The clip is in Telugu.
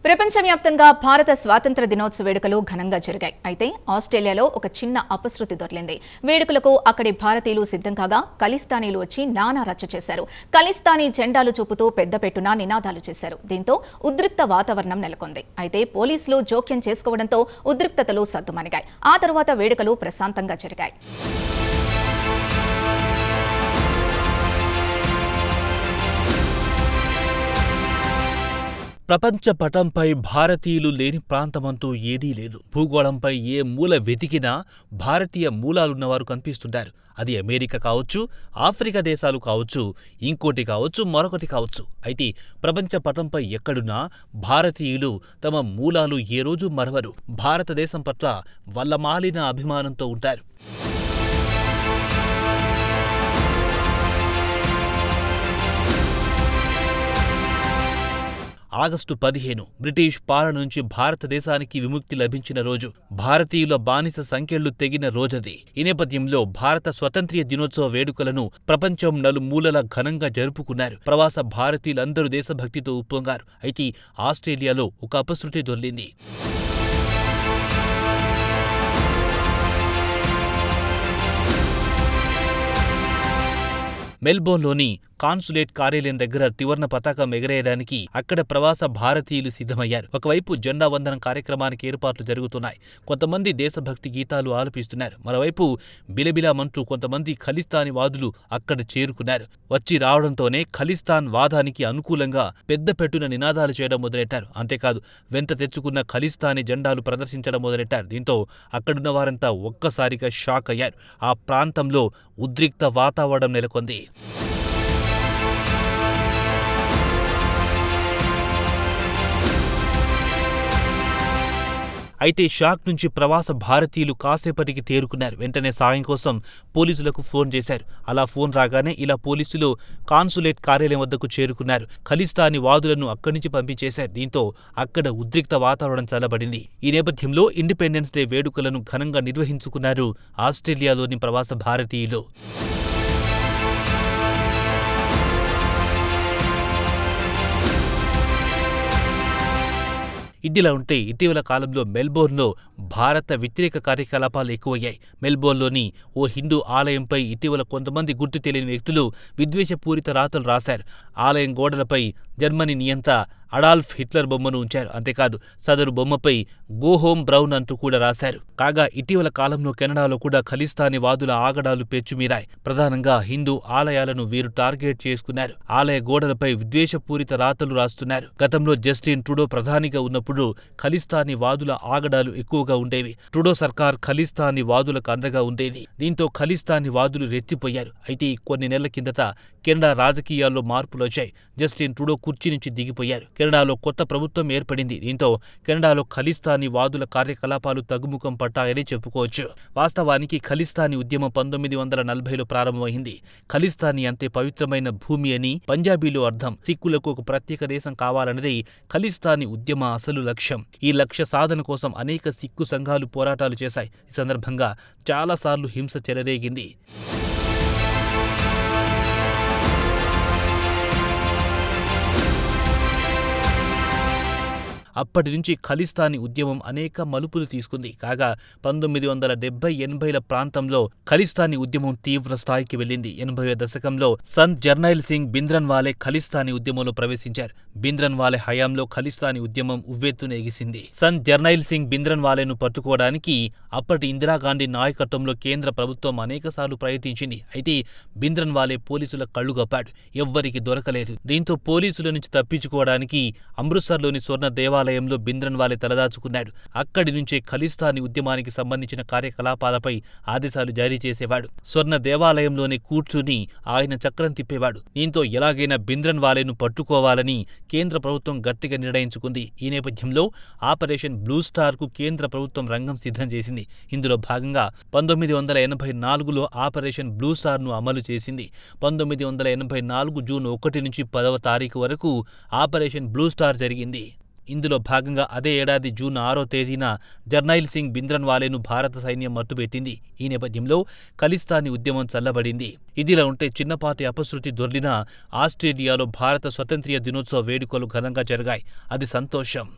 ప్రపంచవ్యాప్తంగా భారత స్వాతంత్ర దినోత్సవ వేడుకలు ఘనంగా జరిగాయి. అయితే ఆస్ట్రేలియాలో ఒక చిన్న అపశృతి దొర్లింది. వేడుకలకు అక్కడి భారతీయులు సిద్ధం కాగా ఖలిస్తానీలు వచ్చి నానా రచ్చ చేశారు. ఖలిస్తానీ జెండాలు చూపుతూ పెద్దపెట్టున నినాదాలు చేశారు. దీంతో ఉద్రిక్త వాతావరణం నెలకొంది. అయితే పోలీసులు జోక్యం చేసుకోవడంతో ఉద్రిక్తతలు సద్దుమణిగాయి. ఆ తర్వాత వేడుకలు ప్రశాంతంగా జరిగాయి. ప్రపంచ పటంపై భారతీయులు లేని ప్రాంతమంటూ ఏదీ లేదు. భూగోళంపై ఏ మూల వెతికినా భారతీయ మూలాలున్నవారు కనిపిస్తుంటారు. అది అమెరికా కావచ్చు, ఆఫ్రికా దేశాలు కావచ్చు, ఇంకోటి కావచ్చు, మరొకటి కావచ్చు. అయితే ప్రపంచ పటంపై ఎక్కడున్నా భారతీయులు తమ మూలాలు ఏ రోజు మరవరు. భారతదేశం పట్ల వల్లమాలిన అభిమానంతో ఉంటారు. ఆగస్టు 15 బ్రిటిష్ పాలన నుంచి భారతదేశానికి విముక్తి లభించిన రోజు. భారతీయుల బానిస సంకెళ్లు తెగిన రోజది. ఈ నేపథ్యంలో భారత స్వతంత్ర్య దినోత్సవ వేడుకలను ప్రపంచం నలుమూలలా ఘనంగా జరుపుకున్నారు. ప్రవాస భారతీయులందరూ దేశభక్తితో ఉప్పొంగారు. అయితే ఆస్ట్రేలియాలో ఒక అపశృతి దొర్లింది. మెల్బోర్న్లోని కాన్సులేట్ కార్యాలయం దగ్గర త్రివర్ణ పతాకం ఎగరేయడానికి అక్కడ ప్రవాస భారతీయులు సిద్ధమయ్యారు. ఒకవైపు జెండా వందనం కార్యక్రమానికి ఏర్పాట్లు జరుగుతున్నాయి. కొంతమంది దేశభక్తి గీతాలు ఆలపిస్తున్నారు. మరోవైపు బిలబిలామంటూ కొంతమంది ఖలిస్తానీ వాదులు అక్కడ చేరుకున్నారు. వచ్చి రావడంతోనే ఖలిస్తాన్ వాదానికి అనుకూలంగా పెద్దపెట్టున నినాదాలు చేయడం మొదలెట్టారు. అంతేకాదు వెంట తెచ్చుకున్న ఖలిస్తానీ జెండాలు ప్రదర్శించడం మొదలెట్టారు. దీంతో అక్కడున్న వారంతా ఒక్కసారిగా షాక్ అయ్యారు. ఆ ప్రాంతంలో ఉద్రిక్త వాతావరణం నెలకొంది. అయితే షాక్ నుంచి ప్రవాస భారతీయులు కాసేపటికి తేరుకున్నారు. వెంటనే సాయం కోసం పోలీసులకు ఫోన్ చేశారు. అలా ఫోన్ రాగానే ఇలా పోలీసులు కాన్సులేట్ కార్యాలయం వద్దకు చేరుకున్నారు. ఖలిస్తానీ వాదులను అక్కడి నుంచి పంపించేశారు. దీంతో అక్కడ ఉద్రిక్త వాతావరణం చల్లబడింది. ఈ నేపథ్యంలో ఇండిపెండెన్స్ డే వేడుకలను ఘనంగా నిర్వహించుకున్నారు ఆస్ట్రేలియాలోని ప్రవాస భారతీయులు. ఇదిలా ఉంటే ఇటీవల కాలంలో మెల్బోర్న్లో భారత వ్యతిరేక కార్యకలాపాలు ఎక్కువయ్యాయి. మెల్బోర్న్లోని ఓ హిందూ ఆలయంపై ఇటీవల కొంతమంది గుర్తు తెలియని వ్యక్తులు విద్వేషపూరిత రాతలు రాశారు. ఆలయం గోడలపై జర్మనీ నియంత అడాల్ఫ్ హిట్లర్ బొమ్మను ఉంచారు. అంతేకాదు సదరు బొమ్మపై గో హోమ్ బ్రౌన్ అంటూ కూడా రాశారు. కాగా ఇటీవల కాలంలో కెనడాలో కూడా ఖలిస్తానీ వాదుల ఆగడాలు పెచ్చుమీరాయి. ప్రధానంగా హిందూ ఆలయాలను వీరు టార్గెట్ చేసుకున్నారు. ఆలయ గోడలపై విద్వేషపూరిత రాతలు రాస్తున్నారు. గతంలో జస్టిన్ ట్రూడో ప్రధానిగా ఉన్నప్పుడు ఖలిస్తానీ వాదుల ఆగడాలు ఎక్కువగా ఉండేవి. ట్రూడో సర్కార్ ఖలిస్తానీ వాదులకు అండగా ఉండేది. దీంతో ఖలిస్తానీ వాదులు రెచ్చిపోయారు. అయితే కొన్ని నెలల కిందట కెనడా రాజకీయాల్లో మార్పులు వచ్చాయి. జస్టిన్ ట్రూడో కుర్చీ నుంచి దిగిపోయారు. కెనడాలో కొత్త ప్రభుత్వం ఏర్పడింది. దీంతో కెనడాలో ఖలిస్తానీ వాదుల కార్యకలాపాలు తగ్గుముఖం పట్టాయని చెప్పుకోవచ్చు. వాస్తవానికి ఖలిస్తానీ ఉద్యమం 1940లో ప్రారంభమైంది. ఖలిస్తానీ అంటే పవిత్రమైన భూమి అని పంజాబీలో అర్థం. సిక్కులకు ఒక ప్రత్యేక దేశం కావాలన్నది ఖలిస్తానీ ఉద్యమ అసలు లక్ష్యం. ఈ లక్ష్య సాధన కోసం అనేక సిక్కు సంఘాలు పోరాటాలు చేశాయి. ఈ సందర్భంగా చాలాసార్లు హింస చెలరేగింది. అప్పటి నుంచి ఖలిస్తానీ ఉద్యమం అనేక మలుపులు తీసుకుంది. కాగా 1970-80ల ప్రాంతంలో ఖలిస్తానీ ఉద్యమం తీవ్ర స్థాయికి వెళ్ళింది. 80వ దశకంలో సంత్ జర్నైల్ సింగ్ భింద్రన్వాలే ఖలిస్తానీ ఉద్యమంలో ప్రవేశించారు. భింద్రన్వాలే హయాంలో ఖలిస్తానీ ఉద్యమం ఉవ్వెత్తున ఎగిసింది. సంత్ జర్నైల్ సింగ్ భింద్రన్వాలేను పట్టుకోవడానికి అప్పటి ఇందిరాగాంధీ నాయకత్వంలో కేంద్ర ప్రభుత్వం అనేకసార్లు ప్రయత్నించింది. అయితే భింద్రన్వాలే పోలీసుల కళ్లుగప్పాడు. ఎవ్వరికి దొరకలేదు. దీంతో పోలీసుల నుంచి తప్పించుకోవడానికి అమృత్సర్లోని స్వర్ణ దేవాలయంలో భింద్రన్వాలే తలదాచుకున్నాడు. అక్కడి నుంచే ఖలిస్తానీ ఉద్యమానికి సంబంధించిన కార్యకలాపాలపై ఆదేశాలు జారీ చేసేవాడు. స్వర్ణ దేవాలయంలోనే కూర్చుని ఆయన చక్రం తిప్పేవాడు. దీంతో ఎలాగైనా భింద్రన్వాలేను పట్టుకోవాలని కేంద్ర ప్రభుత్వం గట్టిగా నిర్ణయించుకుంది. ఈ నేపథ్యంలో ఆపరేషన్ బ్లూ స్టార్ కు కేంద్ర ప్రభుత్వం రంగం సిద్ధం చేసింది. ఇందులో భాగంగా 1984లో ఆపరేషన్ బ్లూ స్టార్ ను అమలు చేసింది. 1984 జూన్ 1 నుంచి 10వ తారీఖు వరకు ఆపరేషన్ బ్లూ స్టార్ జరిగింది. ఇందులో భాగంగా అదే ఏడాది జూన్ 6వ తేదీన జర్నైల్ సింగ్ భింద్రన్వాలేను భారత సైన్యం మట్టుబెట్టింది. ఈ నేపథ్యంలో ఖలిస్తానీ ఉద్యమం చల్లబడింది. ఇదిలా ఉంటే చిన్నపాటి అపశృతి దొర్లినా ఆస్ట్రేలియాలో భారత స్వతంత్ర్య దినోత్సవ వేడుకలు ఘనంగా జరిగాయి. అది సంతోషం.